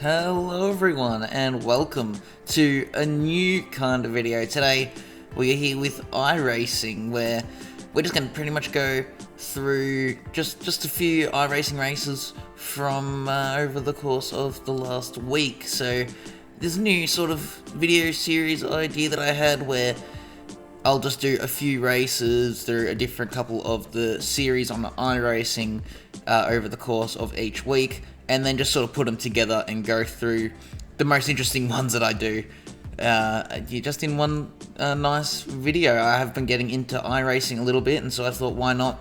Hello everyone and welcome to a new kind of video. Today we are here with iRacing, where we're just going to pretty much go through just a few iRacing races from over the course of the last week. So this new sort of video series idea that I had, where I'll just do a few races through a different couple of the series on the iRacing over the course of each week, and then just sort of put them together and go through the most interesting ones that I do. Just in one nice video. I have been getting into iRacing a little bit, and so I thought, why not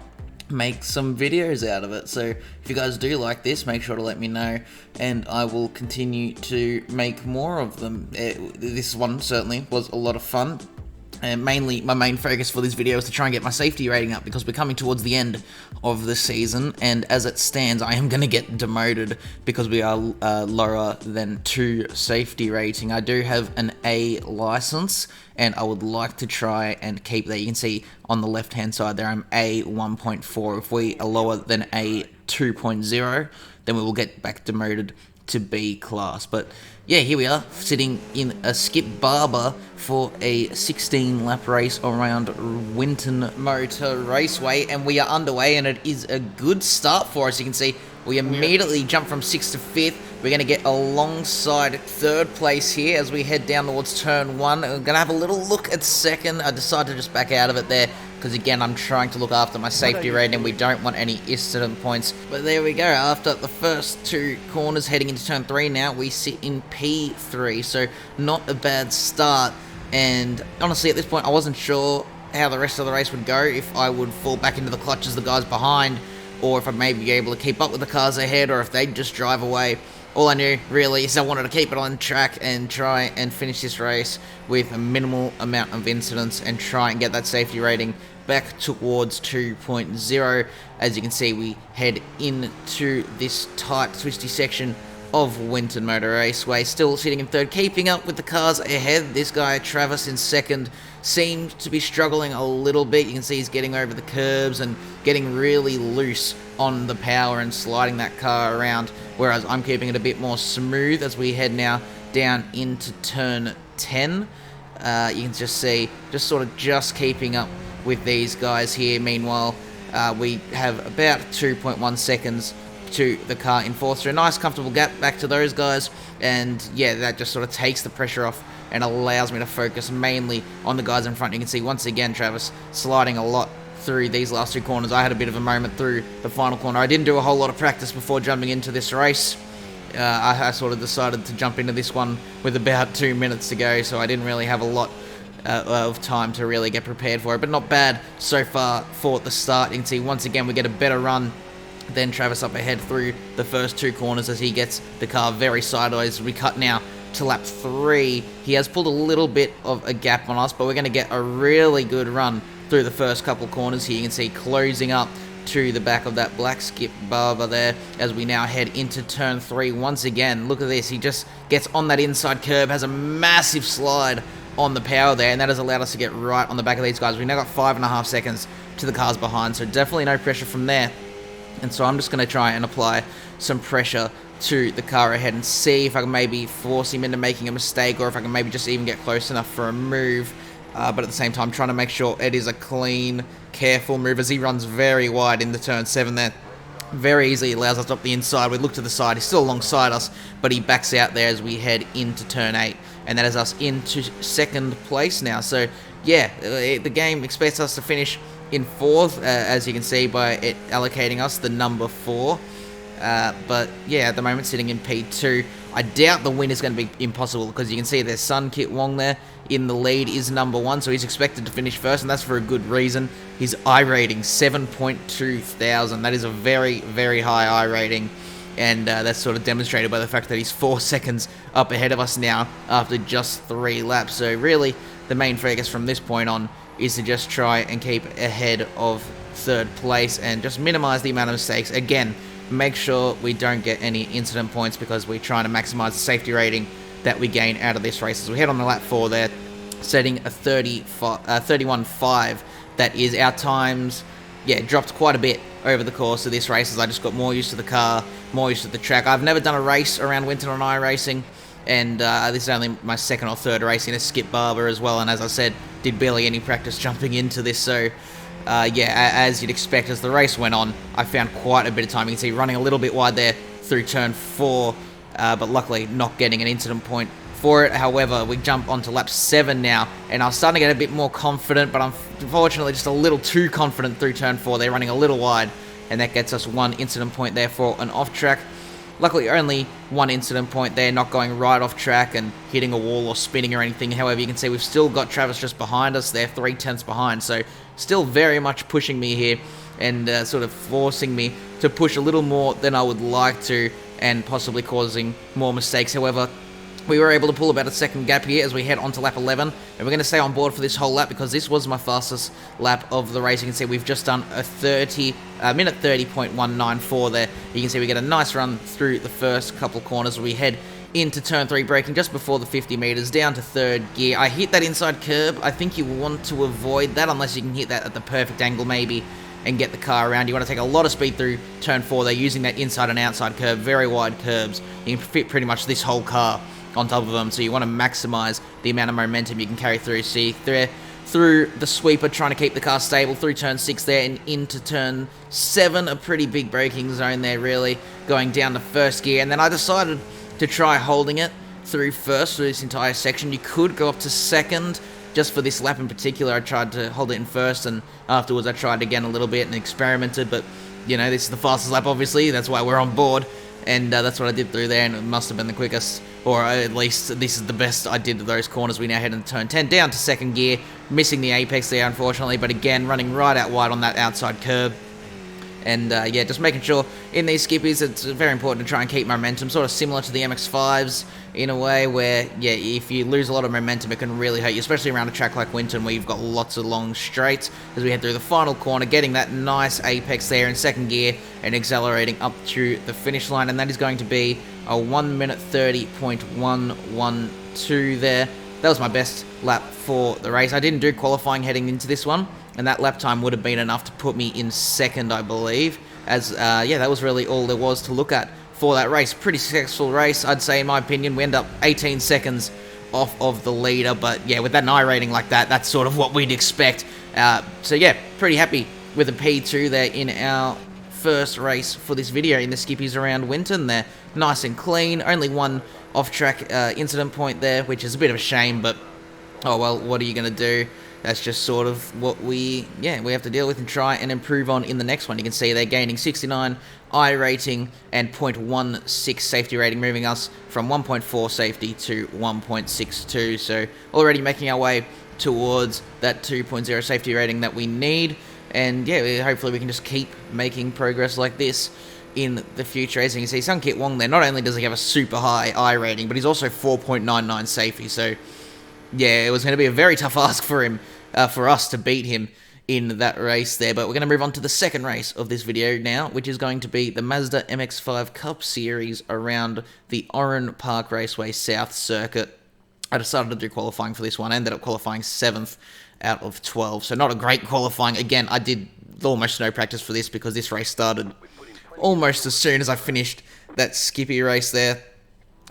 make some videos out of it? So if you guys do like this, make sure to let me know, and I will continue to make more of them. This one certainly was a lot of fun. And mainly, my main focus for this video is to try and get my safety rating up, because we're coming towards the end of the season, and as it stands, I am going to get demoted because we are lower than 2 safety rating. I do have an A license, and I would like to try and keep that. You can see on the left-hand side there, I'm A 1.4. If we are lower than A 2.0, then we will get back demoted to B class. But yeah, here we are, sitting in a Skip Barber for a 16-lap race around Winton Motor Raceway, and we are underway, and it is a good start for us. You can see we immediately jump from 6th to 5th. We're going to get alongside 3rd place here as we head down towards turn 1. We're going to have a little look at 2nd. I decided to just back out of it there, because again, I'm trying to look after my safety rating, and we don't want any incident points. But there we go. After the first 2 corners, heading into turn 3 now, we sit in P3, so not a bad start. And honestly, at this point, I wasn't sure how the rest of the race would go, if I would fall back into the clutches of the guys behind, or if I'd maybe be able to keep up with the cars ahead, or if they'd just drive away. All I knew, really, is I wanted to keep it on track and try and finish this race with a minimal amount of incidents and try and get that safety rating back towards 2.0. As you can see, we head into this tight, twisty section of Winton Motor Raceway. Still sitting in 3rd, keeping up with the cars ahead. This guy, Travis, in 2nd, seems to be struggling a little bit. You can see he's getting over the curbs and getting really loose on the power and sliding that car around, whereas I'm keeping it a bit more smooth as we head now down into turn 10. You can just see, just keeping up with these guys here. Meanwhile, we have about 2.1 seconds to the car in 4th, so a nice comfortable gap back to those guys, and yeah, that just sort of takes the pressure off and allows me to focus mainly on the guys in front. You can see once again Travis sliding a lot through these last 2 corners. I had a bit of a moment through the final corner. I didn't do a whole lot of practice before jumping into this race. I sort of decided to jump into this one with about 2 minutes to go, so I didn't really have a lot of time to really get prepared for it, but not bad so far for the start. You can see once again we get a better run than Travis up ahead through the first 2 corners as he gets the car very sideways. We cut now to lap 3. He has pulled a little bit of a gap on us, but we're going to get a really good run through the first couple corners here. You can see closing up to the back of that black Skip Barber there as we now head into turn 3 once again. Look at this, he just gets on that inside curb, has a massive slide on the power there, and that has allowed us to get right on the back of these guys. We've now got 5.5 seconds to the cars behind, so definitely no pressure from there. And so I'm just going to try and apply some pressure to the car ahead and see if I can maybe force him into making a mistake, or if I can maybe just even get close enough for a move. But at the same time, trying to make sure it is a clean, careful move as he runs very wide into turn 7 there. Very easily allows us up the inside. We look to the side, he's still alongside us, but he backs out there as we head into turn 8. And that is us into 2nd place now. So yeah, the game expects us to finish in 4th, as you can see by it allocating us the number 4. But yeah, at the moment sitting in P2. I doubt the win is going to be impossible, because you can see there's Sun Kit Wong there in the lead, is number 1, so he's expected to finish first, and that's for a good reason. His I rating 7.2 thousand. That is a very, very high I rating, and that's sort of demonstrated by the fact that he's 4 seconds up ahead of us now after just 3 laps. So really, the main focus from this point on is to just try and keep ahead of 3rd place and just minimize the amount of mistakes. Again, make sure we don't get any incident points, because we're trying to maximize the safety rating that we gain out of this race. As we head on the lap 4 there, setting a 31.5. That is our times, yeah, dropped quite a bit over the course of this race as I just got more used to the car, more used to the track. I've never done a race around Winton on iRacing, and this is only my second or third race in a skip barber as well, and as I said, did barely any practice jumping into this, so yeah, as you'd expect, as the race went on, I found quite a bit of time. You can see running a little bit wide there through turn 4, but luckily not getting an incident point for it. However, we jump onto lap 7 now, and I was starting to get a bit more confident, but unfortunately just a little too confident through turn 4. They're running a little wide, and that gets us 1 incident point there for an off-track. Luckily, only 1 incident point there, not going right off track and hitting a wall or spinning or anything. However, you can see we've still got Travis just behind us. They're 3/10 behind, so still very much pushing me here and sort of forcing me to push a little more than I would like to and possibly causing more mistakes. However, we were able to pull about a second gap here as we head onto lap 11, and we're going to stay on board for this whole lap because this was my fastest lap of the race. You can see we've just done a minute 30.194 there. You can see we get a nice run through the first couple of corners. We head into turn 3, braking just before the 50 meters, down to 3rd gear. I hit that inside curb. I think you want to avoid that unless you can hit that at the perfect angle maybe and get the car around. You want to take a lot of speed through turn 4. They're using that inside and outside curb, very wide curbs. You can fit pretty much this whole car on top of them, so you want to maximize the amount of momentum you can carry through. See, through the sweeper, trying to keep the car stable through turn 6 there and into turn 7, a pretty big braking zone there, really, going down to 1st gear. And then I decided to try holding it through 1st through this entire section. You could go up to 2nd. Just for this lap in particular, I tried to hold it in 1st, and afterwards I tried again a little bit and experimented, but, you know, this is the fastest lap, obviously, that's why we're on board, and that's what I did through there, and it must have been the quickest, or at least this is the best I did to those corners. We now head into turn 10, down to 2nd gear, missing the apex there, unfortunately, but again, running right out wide on that outside curb. And yeah, just making sure in these skippies, it's very important to try and keep momentum, sort of similar to the MX-5s in a way where, yeah, if you lose a lot of momentum, it can really hurt you, especially around a track like Winton where you've got lots of long straights. As we head through the final corner, getting that nice apex there in 2nd gear and accelerating up to the finish line, and that is going to be a 1 minute 30.112 there. That was my best lap for the race. I didn't do qualifying heading into this one, and that lap time would have been enough to put me in 2nd, I believe, as, yeah, that was really all there was to look at for that race. Pretty successful race, I'd say, in my opinion. We end up 18 seconds off of the leader, but, yeah, with that I rating like that, that's sort of what we'd expect. So, yeah, pretty happy with a P2 there in our first race for this video in the skippies around Winton. They're nice and clean, only 1 off-track incident point there, which is a bit of a shame, but, oh, well, what are you going to do? That's just sort of what we have to deal with and try and improve on in the next one. You can see they're gaining 69 I rating and 0.16 safety rating, moving us from 1.4 safety to 1.62. So already making our way towards that 2.0 safety rating that we need. And yeah, hopefully we can just keep making progress like this in the future. As you can see, Sun Kit Wong there, not only does he have a super high I rating, but he's also 4.99 safety. So yeah, it was going to be a very tough ask for him, for us to beat him in that race there. But we're going to move on to the second race of this video now, which is going to be the Mazda MX-5 Cup Series around the Oran Park Raceway South Circuit. I decided to do qualifying for this one. I ended up qualifying 7th out of 12, so not a great qualifying. Again, I did almost no practice for this because this race started almost as soon as I finished that Skippy race there.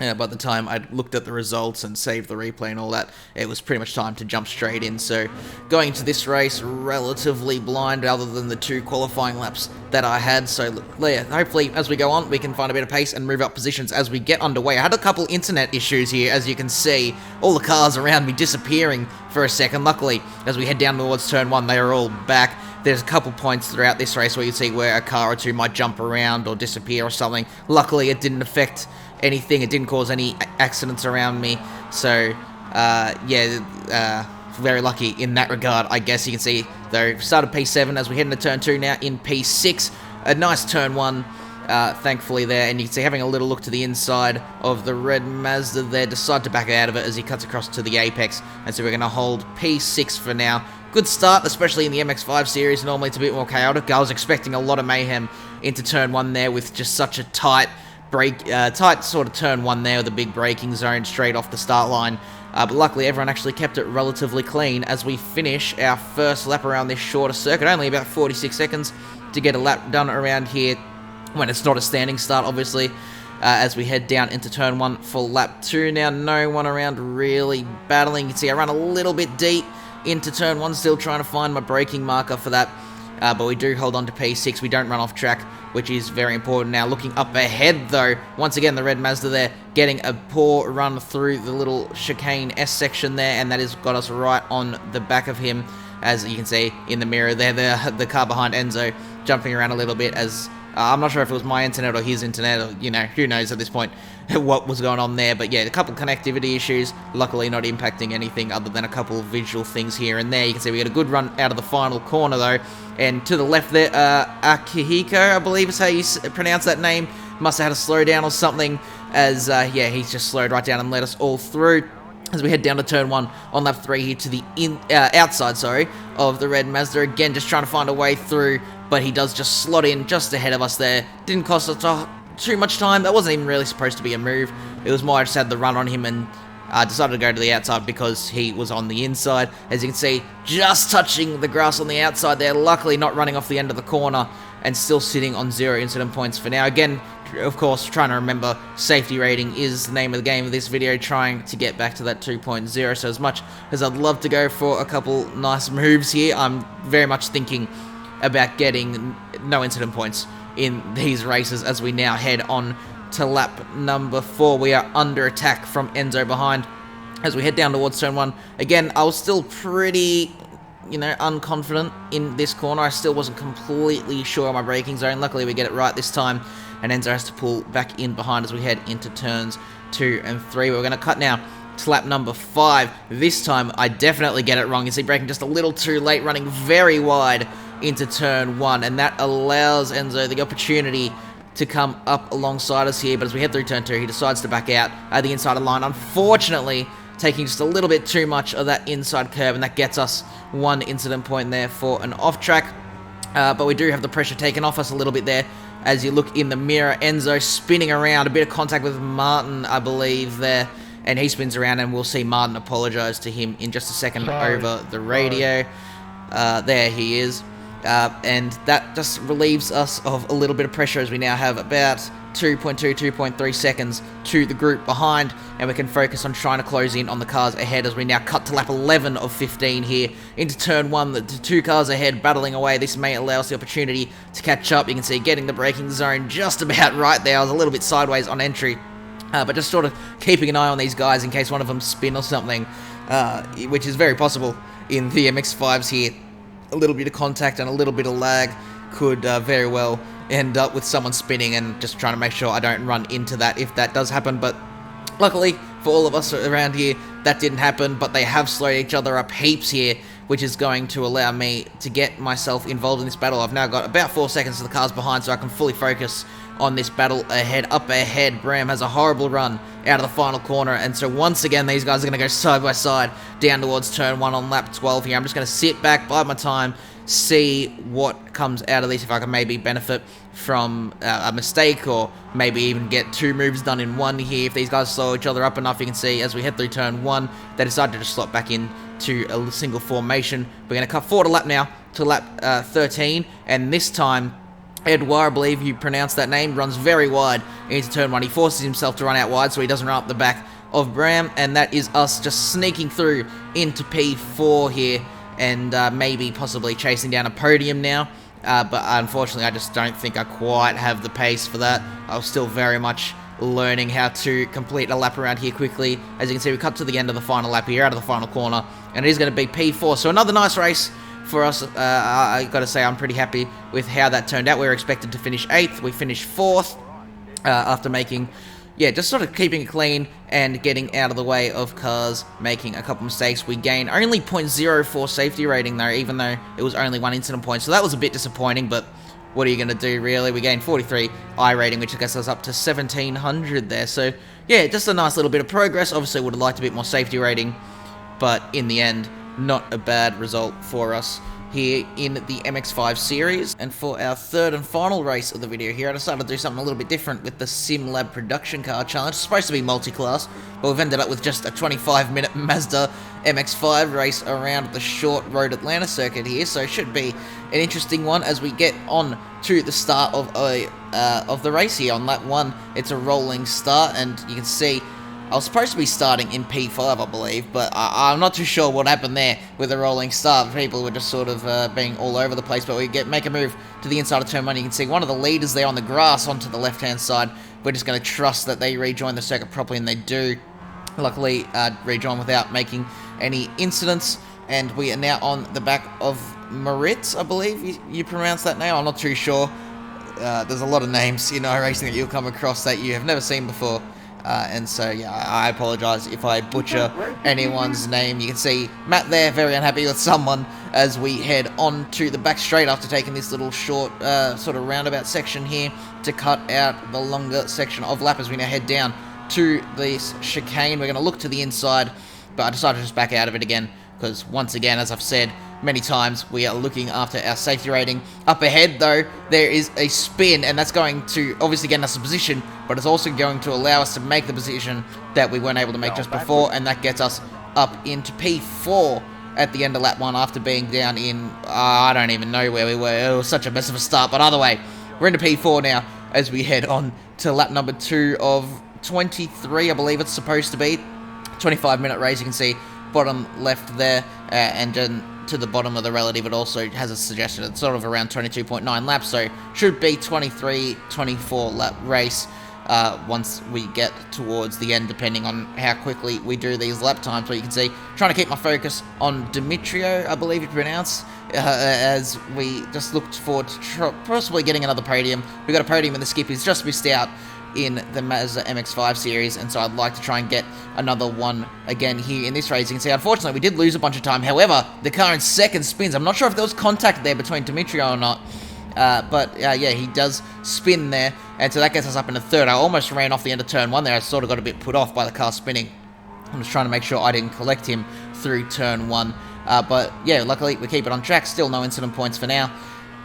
By the time I looked at the results and saved the replay and all that, it was pretty much time to jump straight in. So going into this race relatively blind other than the 2 qualifying laps that I had. So yeah, hopefully as we go on we can find a bit of pace and move up positions as we get underway. I had a couple internet issues here, as you can see, all the cars around me disappearing for a second. Luckily, as we head down towards turn 1, they are all back. There's a couple points throughout this race where you see where a car or 2 might jump around or disappear or something. Luckily it didn't affect anything, it didn't cause any accidents around me, so yeah, very lucky in that regard, I guess. You can see though, started P7 as we head into turn 2 now in P6, a nice turn 1 thankfully there, and you can see having a little look to the inside of the red Mazda there, decide to back out of it as he cuts across to the apex, and so we're going to hold P6 for now. Good start, especially in the MX-5 series. Normally it's a bit more chaotic. I was expecting a lot of mayhem into turn 1 there with just such a tight sort of turn 1 there with a big braking zone straight off the start line. But luckily everyone actually kept it relatively clean as we finish our first lap around this shorter circuit. Only about 46 seconds to get a lap done around here when it's not a standing start, obviously. As we head down into turn 1 for lap 2 now. No one around really battling. You can see I run a little bit deep into turn 1, still trying to find my braking marker for that. But we do hold on to P6. We don't run off track, which is very important. Now, looking up ahead, though, once again, the red Mazda there getting a poor run through the little chicane S section there, and that has got us right on the back of him. As you can see in the mirror there, the car behind Enzo jumping around a little bit as... I'm not sure if it was my internet or his internet, or, you know, who knows at this point what was going on there. But yeah, a couple connectivity issues, luckily not impacting anything other than a couple of visual things here and there. You can see we get a good run out of the final corner, though. And to the left there, Akihiko, I believe is how you pronounce that name, must have had a slowdown or something, as, yeah, he's just slowed right down and let us all through. As we head down to turn 1 on lap 3 here to the outside, of the red Mazda. Again, just trying to find a way through, but he does just slot in just ahead of us there. Didn't cost us too much time. That wasn't even really supposed to be a move. It was more I just had the run on him and decided to go to the outside because he was on the inside. As you can see, just touching the grass on the outside there. Luckily not running off the end of the corner and still sitting on 0 incident points for now. Again, of course, trying to remember safety rating is the name of the game of this video, trying to get back to that 2.0. So as much as I'd love to go for a couple nice moves here, I'm very much thinking about getting no incident points in these races as we now head on to lap number 4. We are under attack from Enzo behind as we head down towards turn 1. Again, I was still pretty, you know, unconfident in this corner. I still wasn't completely sure on my braking zone. Luckily, we get it right this time, and Enzo has to pull back in behind as we head into turns 2 and 3. We're going to cut now to lap number 5. This time, I definitely get it wrong. You see, braking just a little too late, running very wide into turn 1, and that allows Enzo the opportunity to come up alongside us here. But as we head through turn 2, he decides to back out at the inside of the line, unfortunately taking just a little bit too much of that inside curve, and that gets us 1 incident point there for an off track. But we do have the pressure taken off us a little bit there. As you look in the mirror, Enzo spinning around, a bit of contact with Martin, I believe, there. And he spins around, and we'll see Martin apologise to him in just a second over the radio. There he is. And that just relieves us of a little bit of pressure as we now have about 2.3 seconds to the group behind, and we can focus on trying to close in on the cars ahead as we now cut to lap 11 of 15 here into turn 1. The 2 cars ahead battling away. This may allow us the opportunity to catch up. You can see getting the braking zone just about right there. I was a little bit sideways on entry, but just sort of keeping an eye on these guys in case one of them spin or something, which is very possible in the MX-5s here. A little bit of contact and a little bit of lag could very well end up with someone spinning, and just trying to make sure I don't run into that if that does happen. But luckily for all of us around here, that didn't happen, but they have slowed each other up heaps here, which is going to allow me to get myself involved in this battle. I've now got about 4 seconds to the cars behind, so I can fully focus on this battle ahead. Up ahead, Bram has a horrible run out of the final corner, and so once again, these guys are going to go side by side down towards turn 1 on lap 12 here. I'm just going to sit back, bide my time, see what comes out of this, if I can maybe benefit from a mistake, or maybe even get 2 moves done in one here. If these guys slow each other up enough, you can see as we head through turn 1, they decide to just slot back in to a single formation. We're going to cut forward a lap now to lap 13, and this time Edouard, I believe you pronounced that name, runs very wide into turn 1. He forces himself to run out wide so he doesn't run up the back of Bram, and that is us just sneaking through into P4 here, and maybe possibly chasing down a podium now. But unfortunately, I just don't think I quite have the pace for that. I was still very much learning how to complete a lap around here quickly. As you can see, we cut to the end of the final lap here, out of the final corner, and it is going to be P4. So another nice race for us. I got to say, I'm pretty happy with how that turned out. We were expected to finish 8th. We finished 4th after making, just sort of keeping it clean and getting out of the way of cars making a couple mistakes. We gained only 0.04 safety rating though, even though it was only 1 incident point. So that was a bit disappointing, but what are you going to do, really? We gained 43 iRating, which gets us up to 1700 there. So, yeah, just a nice little bit of progress. Obviously, would have liked a bit more safety rating, but in the end, not a bad result for us here in the MX-5 series. And for our 3rd and final race of the video here, I decided to do something a little bit different with the SimLab Production Car Challenge. It's supposed to be multi-class, but we've ended up with just a 25-minute Mazda MX-5 race around the short road Atlanta circuit here, so it should be an interesting one as we get on to the start of the race here on lap 1. It's a rolling start, and you can see I was supposed to be starting in P5, I believe, but I'm not too sure what happened there with the rolling start. People were just sort of being all over the place, but we make a move to the inside of turn 1. You can see one of the leaders there on the grass onto the left-hand side. We're just going to trust that they rejoin the circuit properly, and they do. Luckily, rejoin without making any incidents, and we are now on the back of Moritz, I believe you pronounce that name. I'm not too sure. There's a lot of names in iRacing that you'll come across that you have never seen before. And so, yeah, I apologise if I butcher anyone's name. You can see Matt there, very unhappy with someone, as we head on to the back straight after taking this little short sort of roundabout section here to cut out the longer section of lap as we now head down to this chicane. We're going to look to the inside, but I decided to just back out of it again, because once again, as I've said many times, we are looking after our safety rating. Up ahead, though, there is a spin, and that's going to obviously get us a position, but it's also going to allow us to make the position that we weren't able to make just before, and that gets us up into P4 at the end of lap 1 after being down in, I don't even know where we were. It was such a mess of a start, but either way, we're into P4 now as we head on to lap number 2 of 23, I believe it's supposed to be. 25-minute race, you can see bottom left there, and then to the bottom of the relative, it also has a suggestion. It's sort of around 22.9 laps, so should be 23, 24 lap race once we get towards the end, depending on how quickly we do these lap times. But you can see, trying to keep my focus on Demetrio, I believe you pronounce, as we just looked forward to possibly getting another podium. We got a podium in the skip. He's just missed out in the Mazda MX-5 series, and so I'd like to try and get another one again here in this race. You can see, unfortunately, we did lose a bunch of time. However, the car in second spins. I'm not sure if there was contact there between Demetrio or not, but yeah, he does spin there, and so that gets us up into third. I almost ran off the end of turn 1 there. I sort of got a bit put off by the car spinning. I'm just trying to make sure I didn't collect him through turn 1, but yeah, luckily we keep it on track. Still no incident points for now.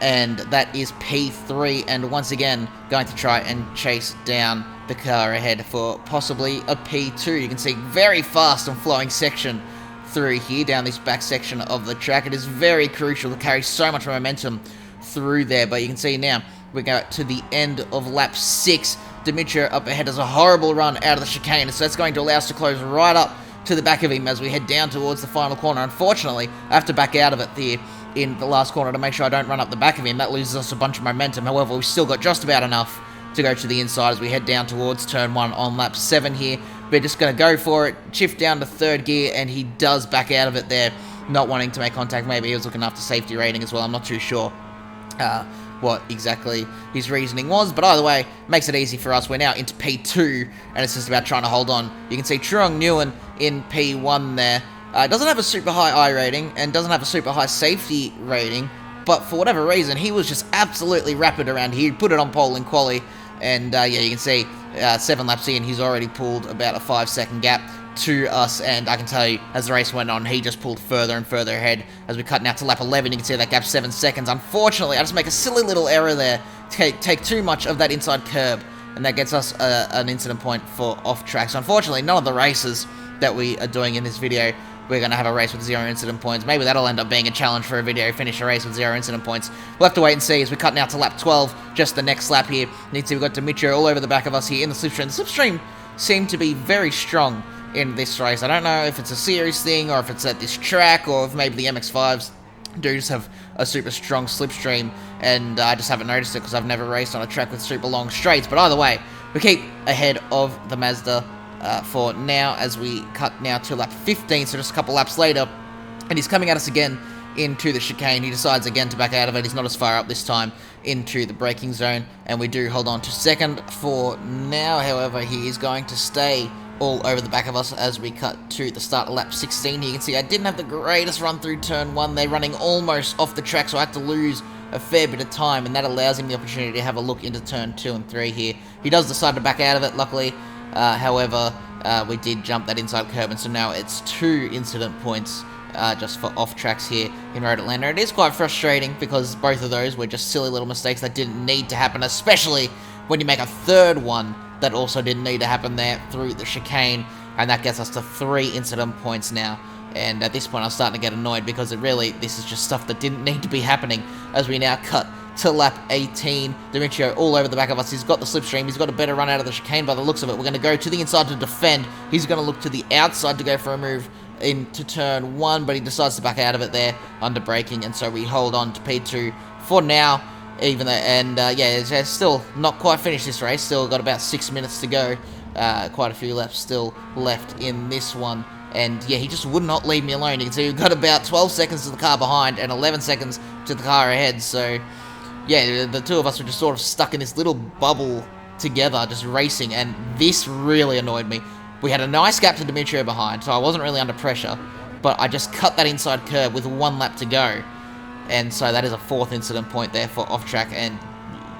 And that is P3, and once again, going to try and chase down the car ahead for possibly a P2. You can see very fast and flowing section through here, down this back section of the track. It is very crucial to carry so much momentum through there, but you can see now, we go to the end of lap 6. Demetrio up ahead has a horrible run out of the chicane, so that's going to allow us to close right up to the back of him as we head down towards the final corner. Unfortunately, I have to back out of it there in the last corner to make sure I don't run up the back of him. That loses us a bunch of momentum. However, we've still got just about enough to go to the inside as we head down towards turn 1 on lap 7 here. We're just going to go for it, shift down to third gear, and he does back out of it there, not wanting to make contact. Maybe he was looking after safety rating as well. I'm not too sure what exactly his reasoning was, but either way, makes it easy for us. We're now into P2, and it's just about trying to hold on. You can see Truong Nguyen in P1 there. Doesn't have a super high I rating and doesn't have a super high safety rating, but for whatever reason, he was just absolutely rapid around here. He put it on pole in quali, and yeah, you can see 7 laps in, he's already pulled about a 5-second gap to us, and I can tell you, as the race went on, he just pulled further and further ahead. As we cut now to lap 11, you can see that gap 7 seconds. Unfortunately, I just make a silly little error there, take too much of that inside curb, and that gets us an incident point for off track. So unfortunately, none of the races that we are doing in this video, we're going to have a race with 0 incident points. Maybe that'll end up being a challenge for a video, finish a race with 0 incident points. We'll have to wait and see as we cut now to lap 12, just the next lap here. You can see we've got Demetrio all over the back of us here in the slipstream. The slipstream seemed to be very strong in this race. I don't know if it's a series thing or if it's at this track or if maybe the MX-5s do just have a super strong slipstream, and I just haven't noticed it because I've never raced on a track with super long straights. But either way, we keep ahead of the Mazda for now as we cut now to lap 15, so just a couple laps later, and he's coming at us again into the chicane. He decides again to back out of it. He's not as far up this time into the braking zone, and we do hold on to second for now. However, he is going to stay all over the back of us as we cut to the start of lap 16. You can see I didn't have the greatest run through turn 1. They're running almost off the track, so I had to lose a fair bit of time, and that allows him the opportunity to have a look into turn 2 and 3 here. He does decide to back out of it, luckily. However, we did jump that inside curb, and so now it's 2 incident points just for off tracks here in Road Atlanta. It is quite frustrating because both of those were just silly little mistakes that didn't need to happen, especially when you make a third one that also didn't need to happen there through the chicane. and that gets us to 3 incident points now. And at this point, I'm starting to get annoyed because this is just stuff that didn't need to be happening. As we now cut to lap 18, Demetrio all over the back of us. He's got the slipstream. He's got a better run out of the chicane by the looks of it. We're going to go to the inside to defend. He's going to look to the outside to go for a move into turn 1, but he decides to back out of it there under braking, and so we hold on to P2 for now. Even though, and yeah, it's still not quite finished this race. Still got about 6 minutes to go. Quite a few laps still left in this one. And yeah, he just would not leave me alone. You can see we've got about 12 seconds to the car behind and 11 seconds to the car ahead. So yeah, the two of us were just sort of stuck in this little bubble together, just racing. And this really annoyed me. We had a nice gap to Demetrio behind, so I wasn't really under pressure. But I just cut that inside curve with 1 lap to go. And so that is a 4th incident point there for off-track. And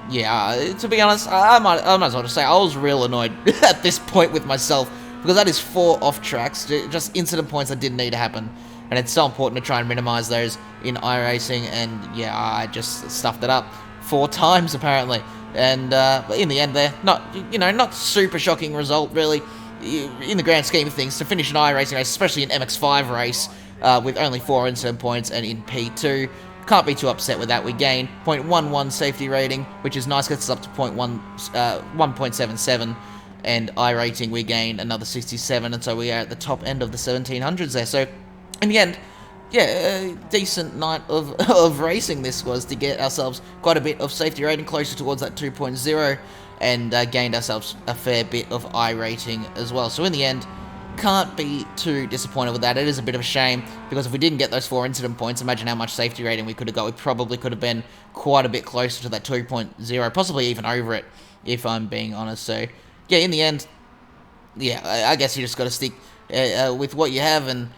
yeah, to be honest, I might as well just say I was real annoyed at this point with myself. Because that is 4 off-tracks, just incident points that didn't need to happen. And it's so important to try and minimize those in iRacing. And yeah, I just stuffed it up 4 times apparently. And but in the end there, not super shocking result really. In the grand scheme of things, to finish an iRacing race, especially an MX-5 race, with only 4 incident points and in P2, can't be too upset with that. We gain 0.11 safety rating, which is nice, gets us up to 1.77, and iRating we gain another 67, and so we are at the top end of the 1700s there. So in the end, yeah, a decent night of racing this was, to get ourselves quite a bit of safety rating, closer towards that 2.0, and gained ourselves a fair bit of iRating as well. So in the end, can't be too disappointed with that. It is a bit of a shame, because if we didn't get those 4 incident points, imagine how much safety rating we could have got. We probably could have been quite a bit closer to that 2.0, possibly even over it, if I'm being honest. So yeah, in the end, yeah, I guess you just got to stick with what you have, and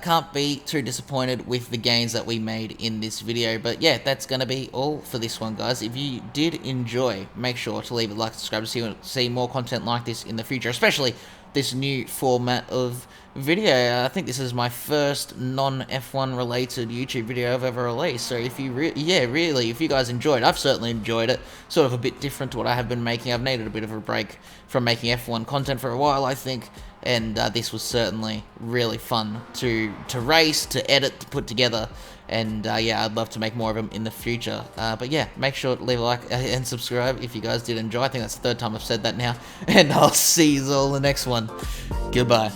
can't be too disappointed with the gains that we made in this video. But yeah, that's going to be all for this one, guys. If you did enjoy, make sure to leave a like and subscribe to see more content like this in the future, especially this new format of video. I think this is my first non-F1 related YouTube video I've ever released. So if you really, if you guys enjoyed, I've certainly enjoyed it. Sort of a bit different to what I have been making. I've needed a bit of a break from making F1 content for a while, I think. And this was certainly really fun to race, to edit, to put together. And yeah, I'd love to make more of them in the future. But yeah, make sure to leave a like and subscribe if you guys did enjoy. I think that's the 3rd time I've said that now. And I'll see you all in the next one. Goodbye.